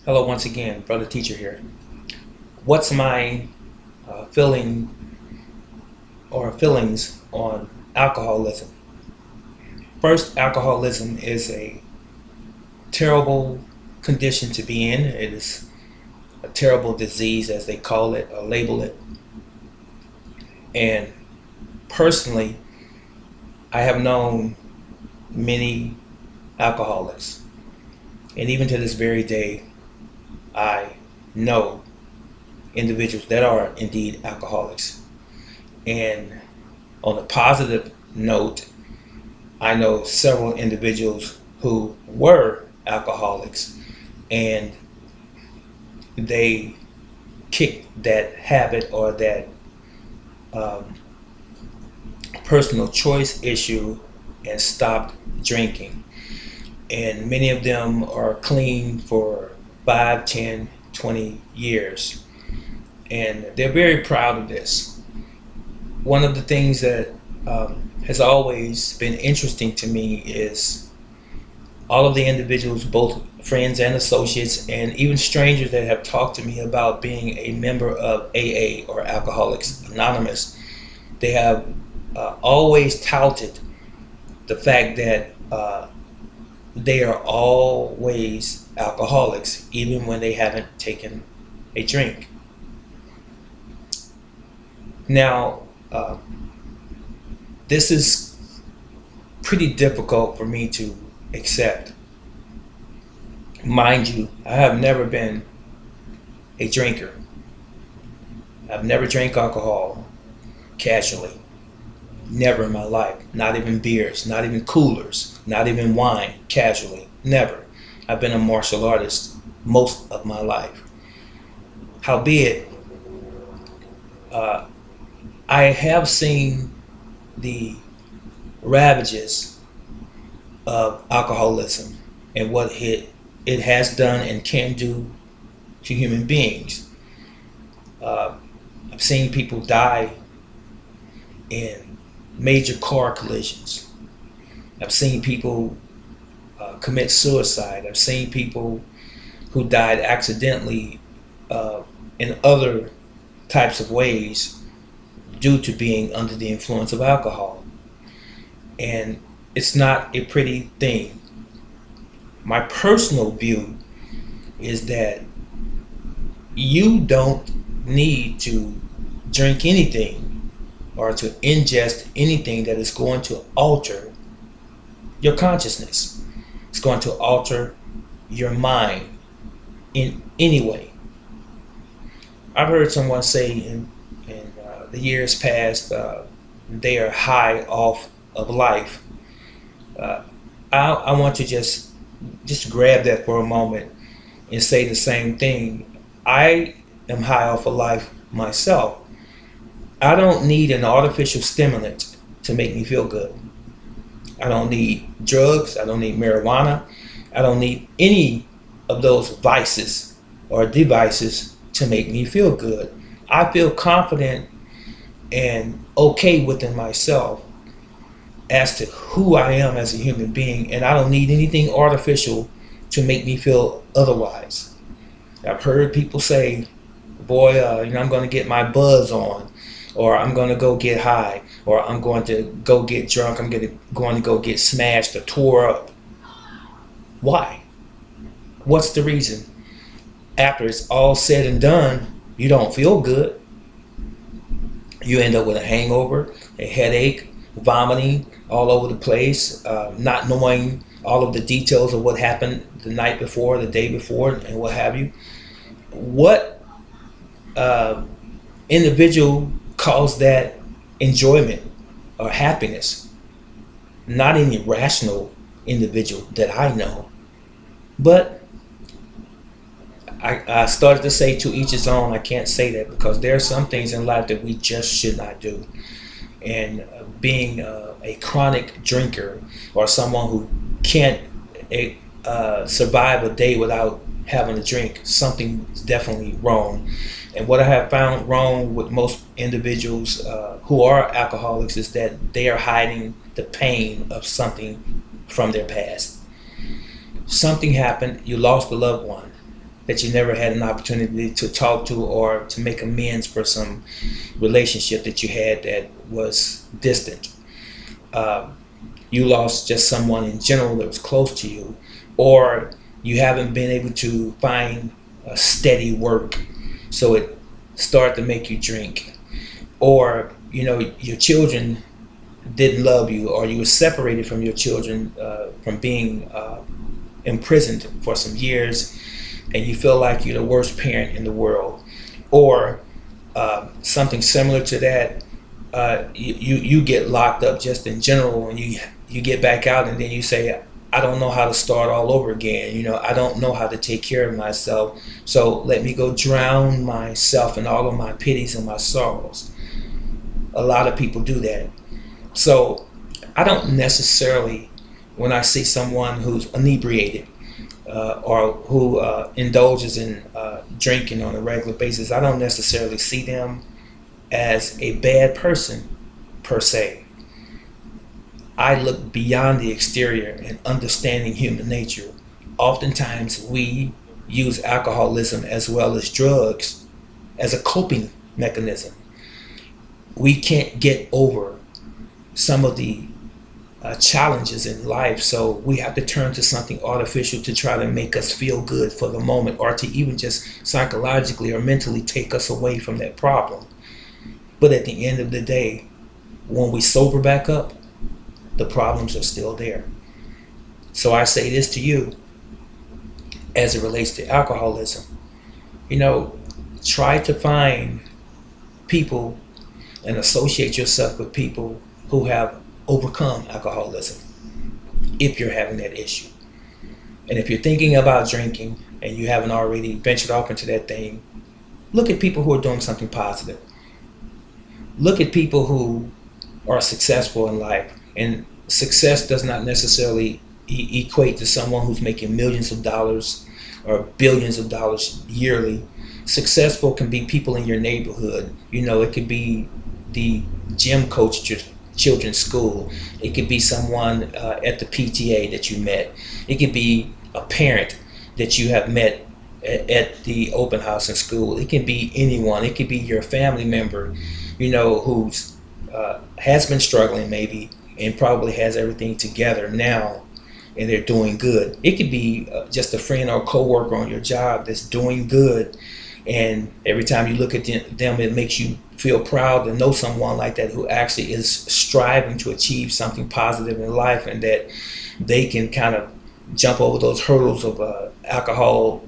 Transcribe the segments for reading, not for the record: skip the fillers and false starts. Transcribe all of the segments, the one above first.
Hello once again, brother teacher here. What's my feeling or feelings on alcoholism? First, alcoholism is a terrible condition to be in. It is a terrible disease, as they call it or label it. And personally, I have known many alcoholics. And even to this very day, I know individuals that are indeed alcoholics. And on a positive note, I know several individuals who were alcoholics and they kicked that habit or that um, personal choice issue and stopped drinking. And many of them are clean for 5, 10, 20 years. And they're very proud of this. One of the things that has always been interesting to me is all of the individuals, both friends and associates, and even strangers that have talked to me about being a member of AA or Alcoholics Anonymous. They have always touted the fact that they are always alcoholics, even when they haven't taken a drink. Now, this is pretty difficult for me to accept. Mind you, I have never been a drinker. I've never drank alcohol casually. Never in my life. Not even beers, not even coolers, not even wine casually. Never. I've been a martial artist most of my life. Howbeit, uh, I have seen the ravages of alcoholism and what it has done and can do to human beings. Uh, I've seen people die in major car collisions. I've seen people commit suicide. I've seen people who died accidentally in other types of ways due to being under the influence of alcohol. And it's not a pretty thing. My personal view is that you don't need to drink anything or to ingest anything that is going to alter your consciousness. It's going to alter your mind in any way. I've heard someone say in the years past they are high off of life. Uh, I want to just grab that for a moment and say the same thing. I am high off of life myself. I don't need an artificial stimulant to make me feel good. I don't need drugs. I don't need marijuana. I don't need any of those vices or devices to make me feel good. I feel confident and okay within myself as to who I am as a human being, and I don't need anything artificial to make me feel otherwise. I've heard people say, boy, I'm going to get my buzz on, or I'm going to go get high, or I'm going to go get drunk, going to go get smashed or tore up. Why? What's the reason? After it's all said and done, you don't feel good. You end up with a hangover, a headache, vomiting all over the place, not knowing all of the details of what happened the night before, the day before, and what have you. What individual calls that enjoyment or happiness? Not any rational individual that I know. But I started to say to each his own. I can't say that because there are some things in life that we just should not do. And being a chronic drinker or someone who can't survive a day without having a drink, something's definitely wrong. And what I have found wrong with most individuals who are alcoholics is that they are hiding the pain of something from their past. Something happened, you lost a loved one. that you never had an opportunity to talk to or to make amends for some relationship that you had that was distant. Uh, you lost just someone in general that was close to you, or you haven't been able to find a steady work, so it started to make you drink, or your children didn't love you, or you were separated from your children from being imprisoned for some years, and you feel like you're the worst parent in the world, or something similar to that. You get locked up just in general, and you get back out, and then you say, I don't know how to start all over again. I don't know how to take care of myself, so let me go drown myself in all of my pities and my sorrows. A lot of people do that. So I don't necessarily, when I see someone who's inebriated or who indulges in drinking on a regular basis, I don't necessarily see them as a bad person per se. I look beyond the exterior and understanding human nature. Oftentimes we use alcoholism as well as drugs as a coping mechanism. We can't get over some of the challenges in life, so we have to turn to something artificial to try to make us feel good for the moment, or to even just psychologically or mentally take us away from that problem. But at the end of the day, when we sober back up, the problems are still there. So I say this to you as it relates to alcoholism. Try to find people and associate yourself with people who have overcome alcoholism if you're having that issue. And if you're thinking about drinking and you haven't already ventured off into that thing, look at people who are doing something positive. Look at people who are successful in life. And success does not necessarily equate to someone who's making millions of dollars or billions of dollars yearly. Successful can be people in your neighborhood. It could be the gym coach at your children's school. It could be someone at the PTA that you met. It could be a parent that you have met at the open house in school. It can be anyone. It could be your family member, who's has been struggling maybe and probably has everything together now and they're doing good. It could be just a friend or coworker on your job that's doing good, and every time you look at them, it makes you feel proud to know someone like that who actually is striving to achieve something positive in life, and that they can kind of jump over those hurdles of alcohol,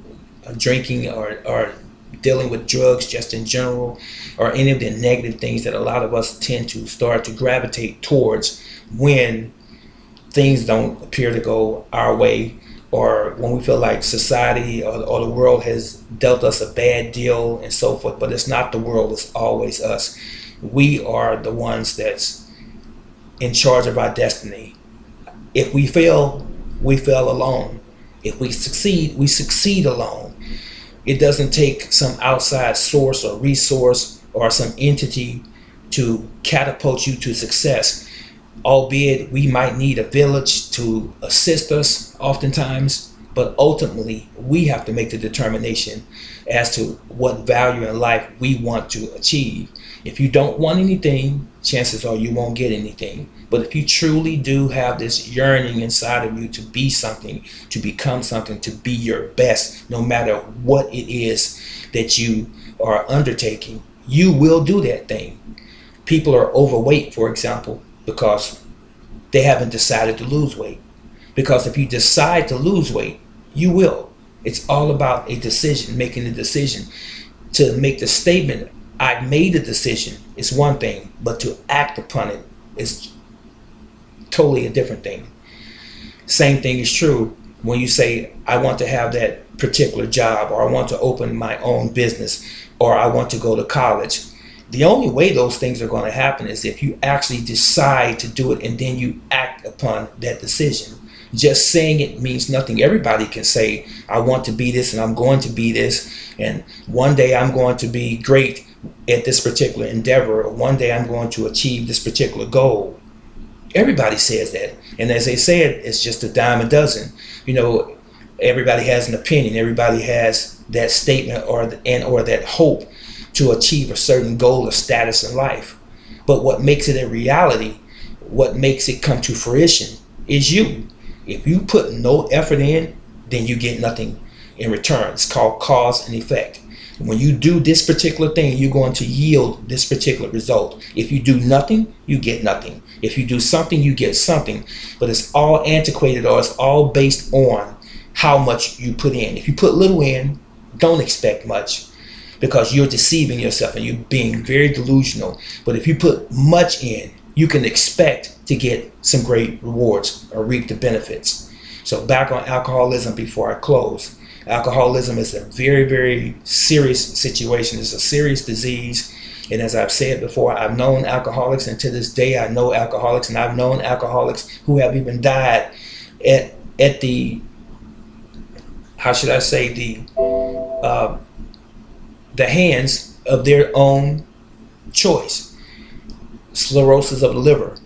drinking, or dealing with drugs just in general, or any of the negative things that a lot of us tend to start to gravitate towards when things don't appear to go our way, or when we feel like society or the world has dealt us a bad deal and so forth. But it's not the world, it's always us. We are the ones that's in charge of our destiny. If we fail, we fail alone. If we succeed alone. It doesn't take some outside source or resource or some entity to catapult you to success. Albeit we might need a village to assist us oftentimes, but ultimately we have to make the determination as to what value in life we want to achieve. If you don't want anything, chances are you won't get anything. But if you truly do have this yearning inside of you to be something, to become something, to be your best, no matter what it is that you are undertaking, you will do that thing. People are overweight, for example, because they haven't decided to lose weight. Because if you decide to lose weight, you will. It's all about a decision, making a decision. To make the statement, I made a decision, is one thing, but to act upon it is totally a different thing. Same thing is true when you say, I want to have that particular job, or I want to open my own business, or I want to go to college. The only way those things are going to happen is if you actually decide to do it and then you act upon that decision. Just saying it means nothing. Everybody can say, I want to be this and I'm going to be this, and one day I'm going to be great at this particular endeavor, or one day I'm going to achieve this particular goal. Everybody says that. And as they say it, it's just a dime a dozen. Everybody has an opinion. Everybody has that statement or that hope to achieve a certain goal or status in life. But what makes it a reality, what makes it come to fruition, is you. If you put no effort in, then you get nothing in return. It's called cause and effect. When you do this particular thing, you're going to yield this particular result. If you do nothing, you get nothing. If you do something, you get something. But it's all antiquated, or it's all based on how much you put in. If you put little in, don't expect much, because you're deceiving yourself and you're being very delusional. But if you put much in, you can expect to get some great rewards or reap the benefits. So back on alcoholism before I close. Alcoholism is a very, very serious situation. It's a serious disease. And as I've said before, I've known alcoholics, and to this day I know alcoholics, and I've known alcoholics who have even died at the, how should I say, the hands of their own choice. Cirrhosis of the liver.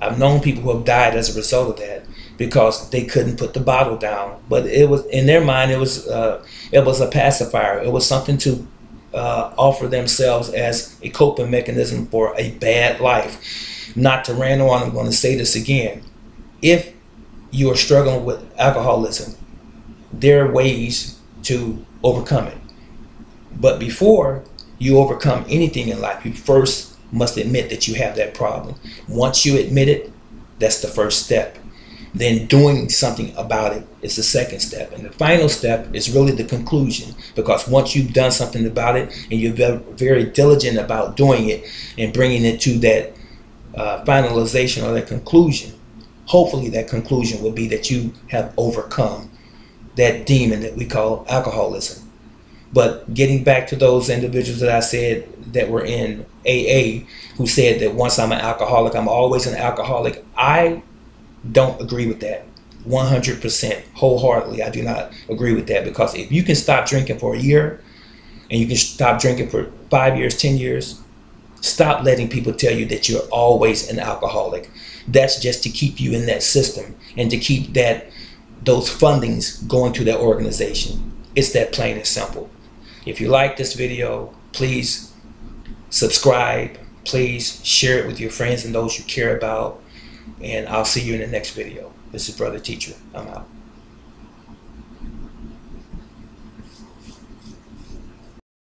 I've known people who have died as a result of that, because they couldn't put the bottle down. But it was, in their mind, it was a pacifier. It was something to offer themselves as a coping mechanism for a bad life. Not to rant on, I'm going to say this again. If you are struggling with alcoholism, there are ways to overcome it. But before you overcome anything in life, you first must admit that you have that problem. Once you admit it, that's the first step. Then doing something about it is the second step. And the final step is really the conclusion, because once you've done something about it and you're very diligent about doing it and bringing it to that finalization or that conclusion, hopefully that conclusion will be that you have overcome that demon that we call alcoholism. But getting back to those individuals that I said that were in AA who said that once I'm an alcoholic, I'm always an alcoholic, I don't agree with that 100% wholeheartedly. I do not agree with that, because if you can stop drinking for a year and you can stop drinking for 5 years, 10 years, stop letting people tell you that you're always an alcoholic. That's just to keep you in that system and to keep those fundings going to that organization. It's that plain and simple. If you like this video, please subscribe. Please share it with your friends and those you care about. And I'll see you in the next video. This is Brother Teacher. I'm out.